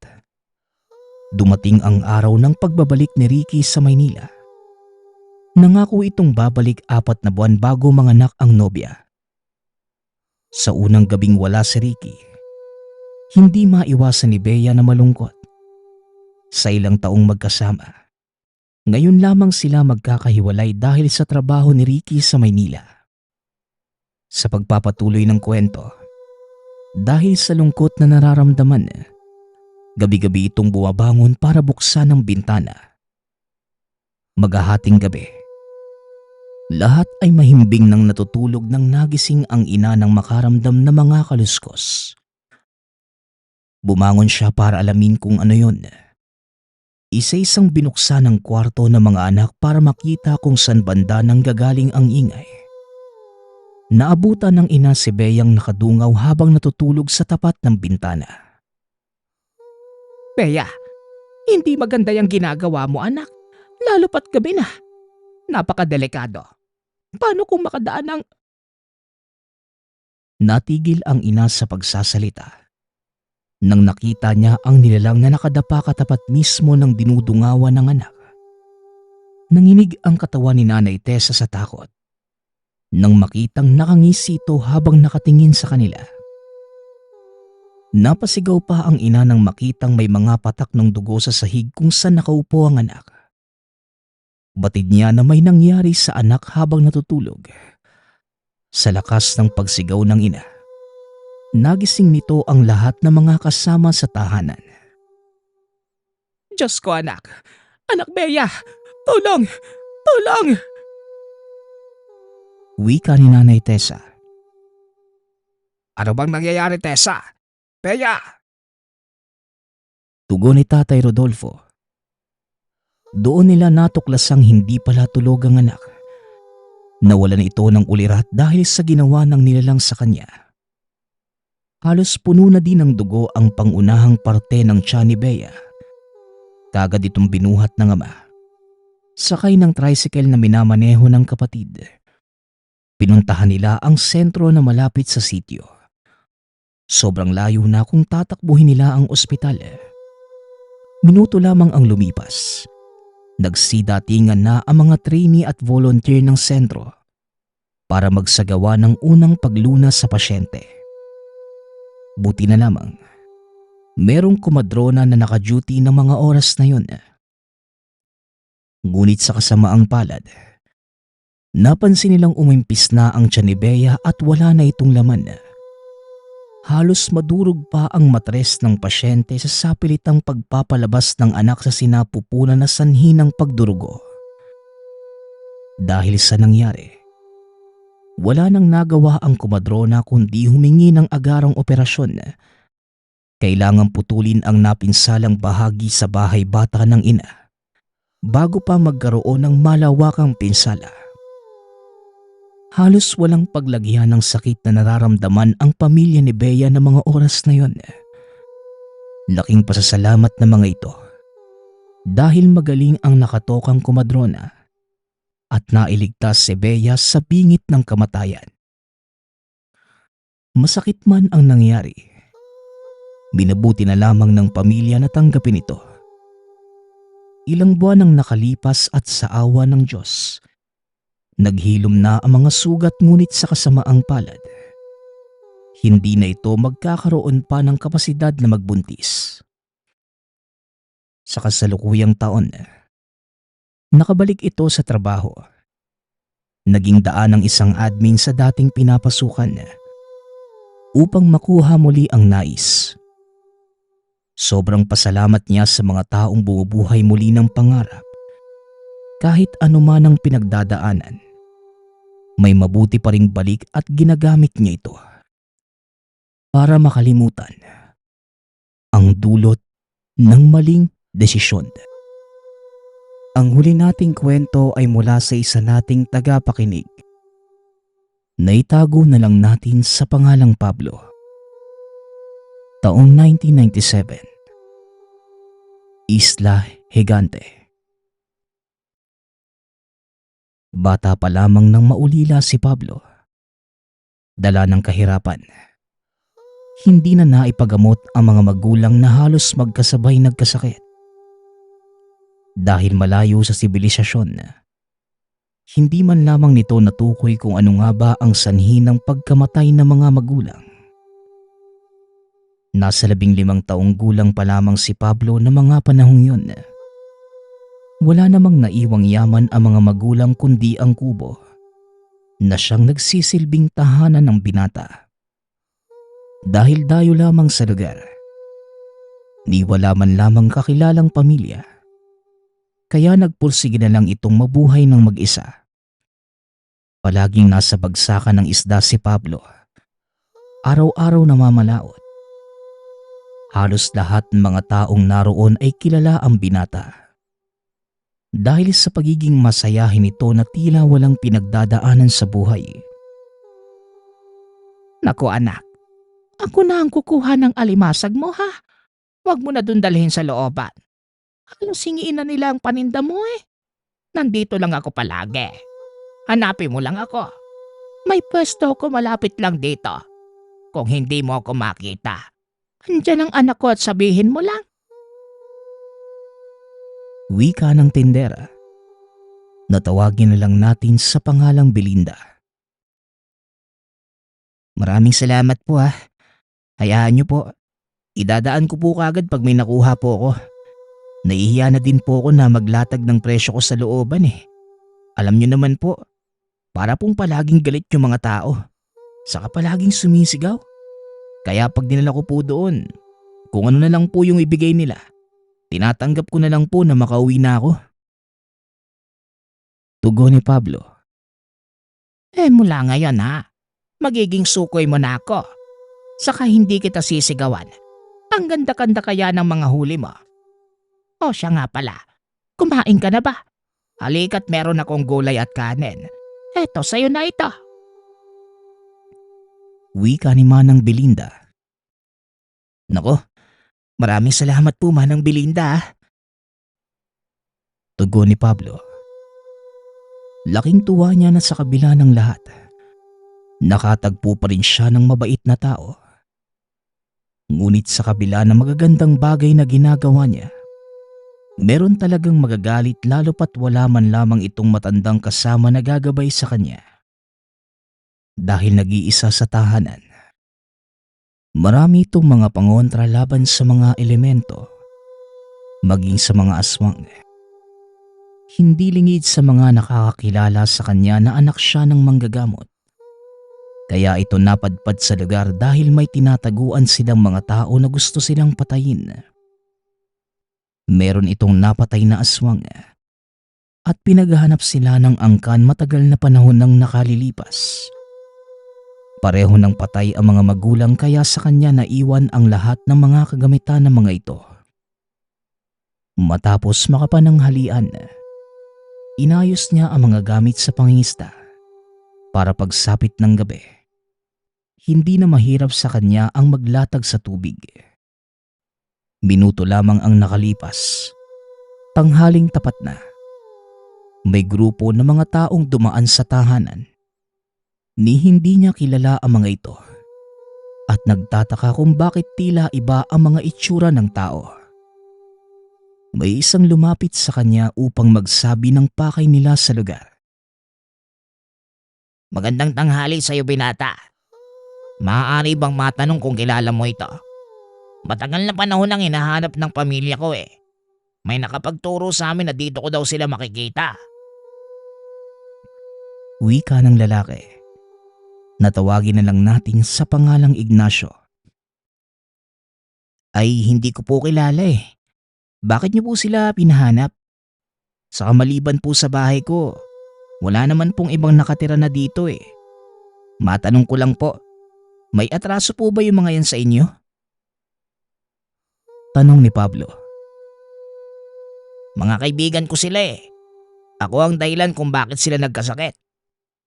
Dumating ang araw ng pagbabalik ni Ricky sa Maynila. Nangako itong babalik 4 na buwan bago manganak ang nobya. Sa unang gabing wala si Ricky, hindi maiwasan ni Bea na malungkot. Sa ilang taong magkasama, ngayon lamang sila magkakahiwalay dahil sa trabaho ni Ricky sa Maynila. Sa pagpapatuloy ng kwento, dahil sa lungkot na nararamdaman, gabi-gabi itong bumabangon para buksan ang bintana. Maghahating gabi, lahat ay mahimbing nang natutulog nang nagising ang ina ng makaramdam na mga kaluskos. Bumangon siya para alamin kung ano yon. Isa-isang binuksan ang kwarto ng mga anak para makita kung saan banda nang gagaling ang ingay. Naabutan ng ina si Beyang nakadungaw habang natutulog sa tapat ng bintana. Bea, hindi maganda yung ginagawa mo anak. Lalo pat gabi na. Napakadelikado. Paano kung makadaan ang... Natigil ang ina sa pagsasalita nang nakita niya ang nilalang na nakadapa katapat mismo ng dinudungawan ng anak. Nanginig ang katawan ni Nanay Tessa sa takot nang makitang nakangisi ito habang nakatingin sa kanila. Napasigaw pa ang ina nang makitang may mga patak ng dugo sa sahig kung saan nakaupo ang anak. Batid niya na may nangyari sa anak habang natutulog. Sa lakas ng pagsigaw ng ina, nagising nito ang lahat ng mga kasama sa tahanan. Diyos ko anak, Anak Bea! Tulong! Tulong! Wika ni Nanay Tessa. Ano bang nangyayari, Tessa? Bea! Tugon ni Tatay Rodolfo. Doon nila natuklasang hindi pala tulog ang anak. Nawalan ito ng ulirat dahil sa ginawa ng nilalang sa kanya. Halos puno na din ng dugo ang pangunahang parte ng tiyan ni Bea. Kagad itong binuhat ng ama. Sakay ng tricycle na minamaneho ng kapatid. Pinuntahan nila ang sentro na malapit sa sitio. Sobrang layo na kung tatakbuhin nila ang ospital. Minuto lamang ang lumipas. Nagsidatingan na ang mga trainee at volunteer ng sentro para magsagawa ng unang paglunas sa pasyente. Buti na lamang, merong kumadrona na naka-duty ng mga oras na yun. Ngunit sa kasamaang palad, napansin nilang umimpis na ang tiyan ni Bea at wala na itong laman. Halos madurog pa ang matres ng pasyente sa sapilitang pagpapalabas ng anak sa sinapupunan na sanhi ng pagdurugo. Dahil sa nangyari, wala nang nagawa ang kumadrona kundi humingi ng agarang operasyon. Kailangang putulin ang napinsalang bahagi sa bahay bata ng ina bago pa magkaroon ng malawakang pinsala. Halos walang paglagyan ng sakit na nararamdaman ang pamilya ni Bea ng mga oras na yon. Laking pasasalamat ng mga ito dahil magaling ang nakatokang kumadrona at nailigtas si Bea sa bingit ng kamatayan. Masakit man ang nangyari, minabuti na lamang ng pamilya na tanggapin ito. Ilang buwan ang nakalipas at sa awa ng Diyos, naghilom na ang mga sugat ngunit sa kasamaang palad. Hindi na ito magkakaroon pa ng kapasidad na magbuntis. Sa kasalukuyang taon, nakabalik ito sa trabaho. Naging daan ng isang admin sa dating pinapasukan upang makuha muli ang nais. Sobrang pasalamat niya sa mga taong bumubuhay muli ng pangarap. Kahit anuman ang pinagdadaanan, may mabuti pa ring balik at ginagamit niya ito para makalimutan ang dulot ng maling desisyon. Ang huli nating kwento ay mula sa isa nating tagapakinig. Naitago na lang natin sa pangalang Pablo. Taong 1997. Isla Higante. Bata pa lamang nang maulila si Pablo. Dala ng kahirapan. Hindi na naipagamot ang mga magulang na halos magkasabay nagkasakit. Dahil malayo sa sibilisasyon, hindi man lamang nito natukoy kung ano nga ba ang sanhi ng pagkamatay ng mga magulang. Nasa 15 taong gulang pa lamang si Pablo na mga panahong yun. Wala namang naiwang yaman ang mga magulang kundi ang kubo na siyang nagsisilbing tahanan ng binata. Dahil dayo lamang sa lugar, ni wala man lamang kakilalang pamilya, kaya nagpursige na lang itong mabuhay ng mag-isa. Palaging nasa bagsakan ng isda si Pablo, araw-araw namamalaot. Halos lahat ng mga taong naroon ay kilala ang binata. Dahil sa pagiging masayahin nito na tila walang pinagdadaanan sa buhay. Naku anak, ako na ang kukuha ng alimasag mo ha. Huwag mo na dun dalhin sa looban. Halos singiin na nila ang paninda mo eh. Nandito lang ako palagi. Hanapin mo lang ako. May pwesto ko malapit lang dito. Kung hindi mo ako makita, andyan ang anak ko at sabihin mo lang. Wika ng tindera. Natawagin na lang natin sa pangalang Belinda. Maraming salamat po ha. Hayaan niyo po. Idadaan ko po kagad pag may nakuha po ako. Nahihiya na din po ako na maglatag ng presyo ko sa looban eh. Alam niyo naman po, para pong palaging galit yung mga tao. Saka palaging sumisigaw. Kaya pag dinala ko po doon, kung ano na lang po yung ibigay nila, Tinatanggap ko na lang po na makauwi na ako. Tugon ni Pablo. Mula ngayon magiging sukoy mo na ako. Saka hindi kita sisigawan. Ang ganda-ganda kaya ng mga huli mo. O siya nga pala, kumain ka na ba? Halika't meron akong gulay at kanin. Eto, sa'yo na ito. Wika ni Manang Belinda. Nako, maraming salamat po Manang Belinda. Tugon ni Pablo. Laking tuwa niya na sa kabila ng lahat. Nakatagpo pa rin siya ng mabait na tao. Ngunit sa kabila ng magagandang bagay na ginagawa niya, meron talagang magagalit lalo pat wala man lamang itong matandang kasama na gagabay sa kanya. Dahil nag-iisa sa tahanan, marami itong mga pangontra laban sa mga elemento, maging sa mga aswang. Hindi lingid sa mga nakakakilala sa kanya na anak siya ng manggagamot. Kaya ito napadpad sa lugar dahil may tinataguan silang mga tao na gusto silang patayin. Meron itong napatay na aswang at pinaghahanap sila ng angkan matagal na panahon nang nakalilipas. Pareho ng patay ang mga magulang kaya sa kanya naiwan ang lahat ng mga kagamitan ng mga ito. Matapos makapananghalian, inayos niya ang mga gamit sa pangingista para pagsapit ng gabi. Hindi na mahirap sa kanya ang maglatag sa tubig. Minuto lamang ang nakalipas. Tanghaling tapat na. May grupo ng mga taong dumaan sa tahanan. Ni hindi niya kilala ang mga ito. At nagtataka kung bakit tila iba ang mga itsura ng tao. May isang lumapit sa kanya upang magsabi ng pakay nila sa lugar. Magandang tanghali sa'yo, binata. Maaari bang matanong kung kilala mo ito? Matagal na panahon ang hinahanap ng pamilya ko May nakapagturo sa amin na dito ko daw sila makikita. Wika ng lalaki. Natawagin na lang natin sa pangalang Ignacio. Ay, hindi ko po kilala Bakit niyo po sila pinahanap? Saka maliban po sa bahay ko, wala naman pong ibang nakatira na dito Matanong ko lang po, may atraso po ba yung mga yan sa inyo? Tanong ni Pablo. Mga kaibigan ko sila Ako ang dahilan kung bakit sila nagkasakit.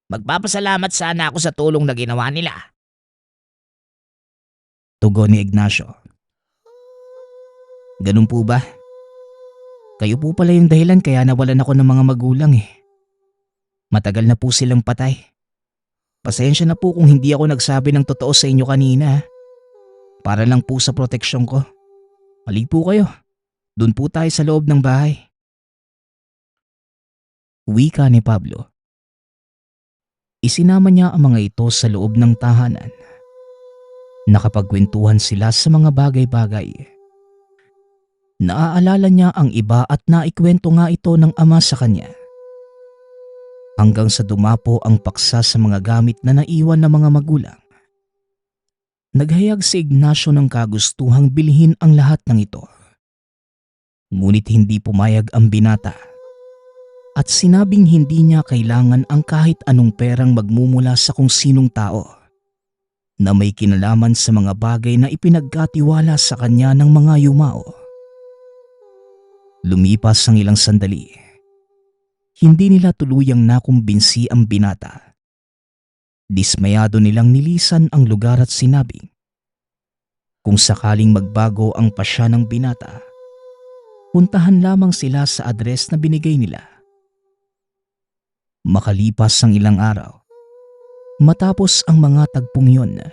Magpapasalamat sana ako sa tulong na ginawa nila. Tugon ni Ignacio. Ganun po ba? Kayo po pala yung dahilan kaya nawalan ako ng mga magulang Matagal na po silang patay. Pasensya na po kung hindi ako nagsabi ng totoo sa inyo kanina. Para lang po sa proteksyon ko. Mali po kayo. Doon po tayo sa loob ng bahay. Wika ni Pablo. Isinama niya ang mga ito sa loob ng tahanan. Nakapagkwentuhan sila sa mga bagay-bagay. Naaalala niya ang iba at naikwento nga ito ng ama sa kanya. Hanggang sa dumapo ang paksa sa mga gamit na naiwan ng mga magulang. Naghayag si Ignacio ng kagustuhang bilhin ang lahat ng ito. Ngunit hindi pumayag ang binata. At sinabing hindi niya kailangan ang kahit anong perang magmumula sa kung sinong tao na may kinalaman sa mga bagay na ipinagkatiwala sa kanya ng mga yumao. Lumipas ang ilang sandali. Hindi nila tuluyang nakumbinsi ang binata. Dismayado nilang nilisan ang lugar at sinabi, kung sakaling magbago ang pasya ng binata, puntahan lamang sila sa address na binigay nila. Makalipas ang ilang araw, matapos ang mga tagpong yun,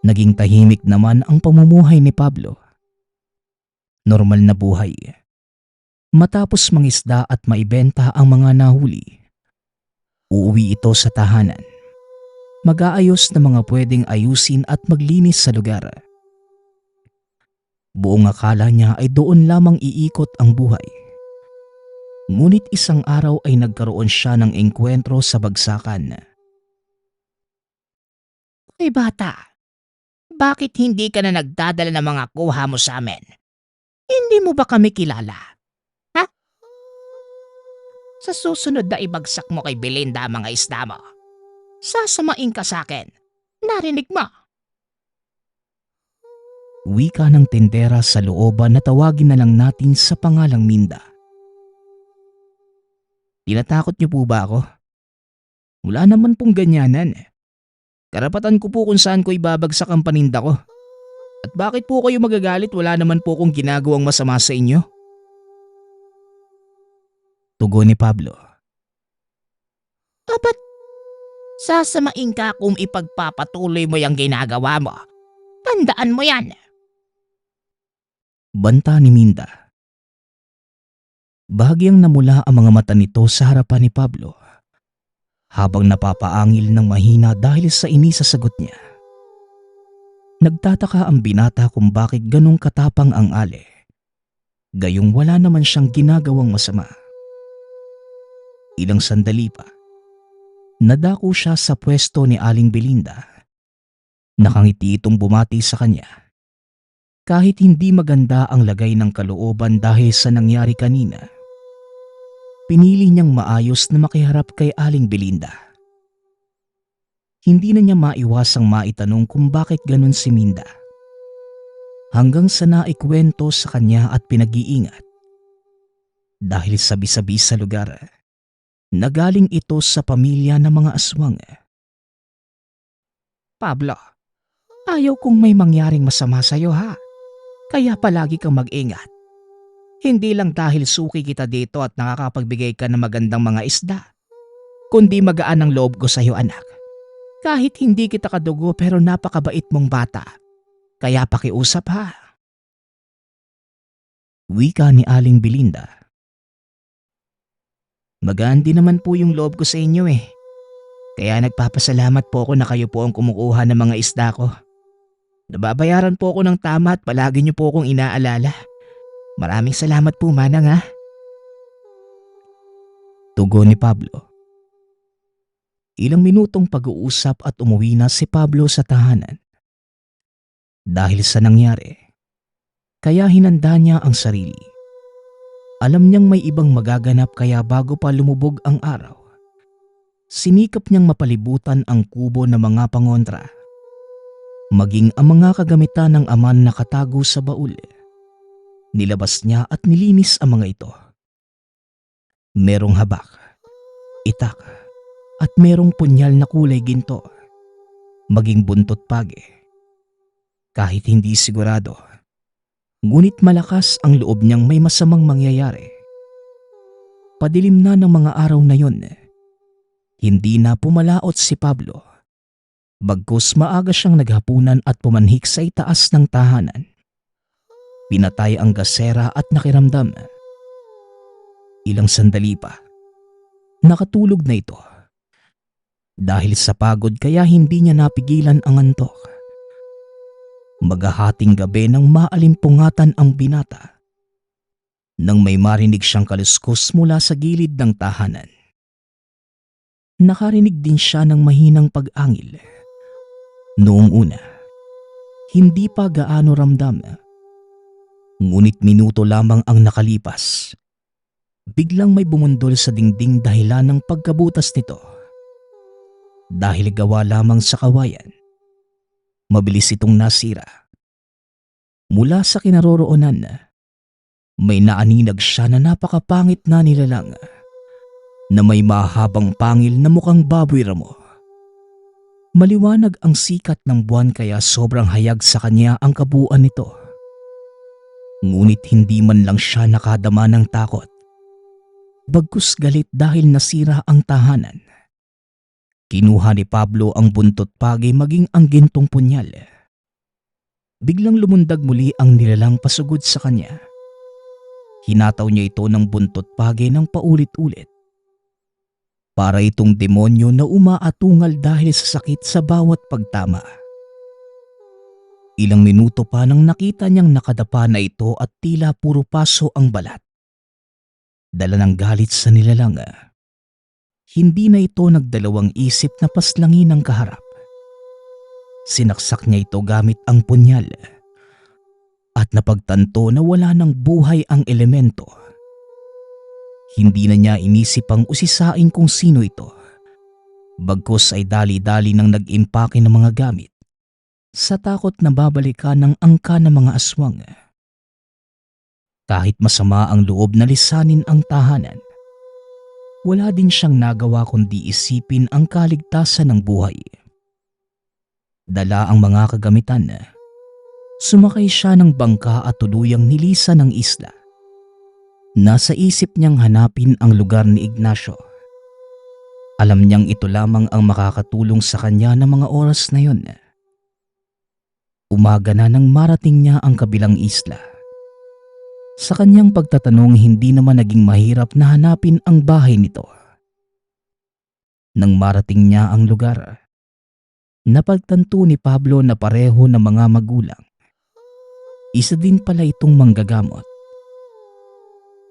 naging tahimik naman ang pamumuhay ni Pablo. Normal na buhay. Matapos mangisda at maibenta ang mga nahuli, uuwi ito sa tahanan. Mag-aayos ng mga pwedeng ayusin at maglinis sa lugar. Buong akala niya ay doon lamang iikot ang buhay. Ngunit isang araw ay nagkaroon siya ng engkwentro sa bagsakan. Ay bata, bakit hindi ka na nagdadala ng mga kuha mo sa amin? Hindi mo ba kami kilala? Ha? Sa susunod na ibagsak mo kay Belinda ang mga isda mo, sasamain ka sa akin. Narinig mo? Wika ng tindera sa looban na tawagin na lang natin sa pangalang Minda. Tinatakot niyo po ba ako? Wala naman pong ganyanan. Karapatan ko po kung saan ko ibabagsak ang paninda ko. At bakit po kayo magagalit? Wala naman po kong ginagawang masama sa inyo. Tugon ni Pablo. Ba't sasamain ka kung ipagpapatuloy mo yung ginagawa mo? Tandaan mo yan. Banta ni Minda. Bahagyang namula ang mga mata nito sa harapan ni Pablo habang napapaangil ng mahina dahil sa inisasagot niya. Nagtataka ang binata kung bakit ganong katapang ang Ale. Gayong wala naman siyang ginagawang masama. Ilang sandali pa, nadako siya sa pwesto ni Aling Belinda. Nakangiti itong bumati sa kanya. Kahit hindi maganda ang lagay ng kalooban dahil sa nangyari kanina, pinili niyang maayos na makiharap kay Aling Belinda. Hindi na niya maiwasang maitanong kung bakit ganun si Minda. Hanggang sa naikwento sa kanya at pinag-iingat. Dahil sabi-sabi sa lugar, nagaling ito sa pamilya ng mga aswang. Pablo, ayaw kong may mangyaring masama sa'yo ha. Kaya palagi kang mag-ingat. Hindi lang dahil suki kita dito at nakakapagbigay ka ng magandang mga isda, kundi magaan ang loob ko sa'yo anak. Kahit hindi kita kadugo pero napakabait mong bata. Kaya pakiusap ha. Wika ni Aling Belinda. Magaan din naman po yung loob ko sa inyo eh. Kaya nagpapasalamat po ako na kayo po ang kumukuha ng mga isda ko. Nababayaran po ako ng tama at palagi niyo po akong inaalala. Maraming salamat po manang ha. Tugon ni Pablo. Ilang minutong pag-uusap at umuwi na si Pablo sa tahanan. Dahil sa nangyari, kaya hinanda niya ang sarili. Alam niyang may ibang magaganap kaya bago pa lumubog ang araw, sinikap niyang mapalibutan ang kubo ng mga pangontra. Maging ang mga kagamitan ng ama na nakatago sa baul. Nilabas niya at nilinis ang mga ito. Merong habak, itak, at merong punyal na kulay ginto. Maging buntot pagi. Kahit hindi sigurado, ngunit malakas ang loob niyang may masamang mangyayari. Padilim na ng mga araw na yon. Hindi na pumalaot si Pablo. Bagkus maaga siyang naghapunan at pumanhik sa itaas ng tahanan. Pinatay ang gasera at nakiramdam. Ilang sandali pa, nakatulog na ito. Dahil sa pagod kaya hindi niya napigilan ang antok. Maghahating gabi nang maalimpungatan ang binata. Nang may marinig siyang kaluskos mula sa gilid ng tahanan. Nakarinig din siya ng mahinang pag-angil. Noong una, hindi pa gaano ramdam. Ngunit minuto lamang ang nakalipas. Biglang may bumundol sa dingding dahilan ng pagkabutas nito. Dahil gawa lamang sa kawayan, mabilis itong nasira. Mula sa kinaroroonan, may naaninag siya na napakapangit na nilalang na may mahabang pangil na mukhang baboy ramo. Maliwanag ang sikat ng buwan kaya sobrang hayag sa kanya ang kabuuan nito. Ngunit hindi man lang siya nakadama ng takot. Bagkus galit dahil nasira ang tahanan. Kinuha ni Pablo ang buntot pagi maging ang gintong punyal. Biglang lumundag muli ang nilalang pasugod sa kanya. Hinataw niya ito ng buntot pagi ng paulit-ulit. Para itong demonyo na umaatungal dahil sa sakit sa bawat pagtama. Ilang minuto pa nang nakita niyang nakadapa na ito at tila puro paso ang balat. Dala ng galit sa nilalang. Hindi na ito nagdalawang isip na paslangin ang kaharap. Sinaksak niya ito gamit ang punyal. at napagtanto na wala ng buhay ang elemento. Hindi na niya inisip ang usisain kung sino ito. Bagkus ay dali-dali nang nag-impake ng mga gamit sa takot na babalikan ng angka ng mga aswang. Kahit masama ang loob na lisanin ang tahanan, wala din siyang nagawa kundi isipin ang kaligtasan ng buhay. Dala ang mga kagamitan. Sumakay siya ng bangka at tuluyang nilisan ng isla. Nasa isip niyang hanapin ang lugar ni Ignacio. Alam niyang ito lamang ang makakatulong sa kanya ng mga oras na yon. Umaga na nang marating niya ang kabilang isla. Sa kanyang pagtatanong, hindi naman naging mahirap na hanapin ang bahay nito. Nang marating niya ang lugar, napagtanto ni Pablo na pareho ng mga magulang. Isa din pala itong manggagamot.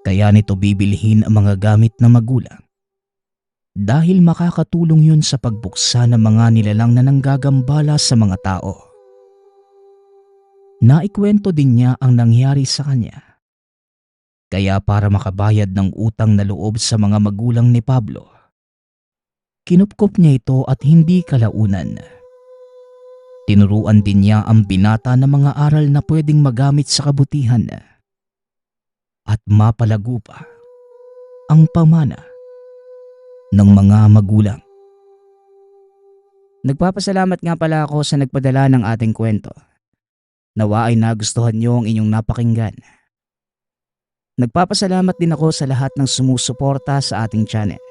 Kaya nito bibilhin ang mga gamit na magulang. Dahil makakatulong yun sa pagbuksa ng mga nilalang na nanggagambala sa mga tao. Naikwento din niya ang nangyari sa kanya. Kaya para makabayad ng utang na loob sa mga magulang ni Pablo, kinupkop niya ito at hindi kalaunan. Tinuruan din niya ang binata ng mga aral na pwedeng magamit sa kabutihan at mapalago pa ang pamana ng mga magulang. Nagpapasalamat nga pala ako sa nagpadala ng ating kwento. Nawa ay nagustuhan niyo ang inyong napakinggan. Nagpapasalamat din ako sa lahat ng sumusuporta sa ating channel.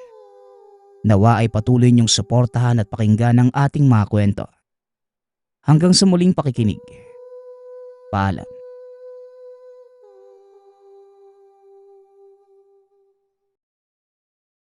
Nawa ay patuloy niyong suportahan at pakinggan ang ating mga kwento. Hanggang sa muling pakikinig. Paalam.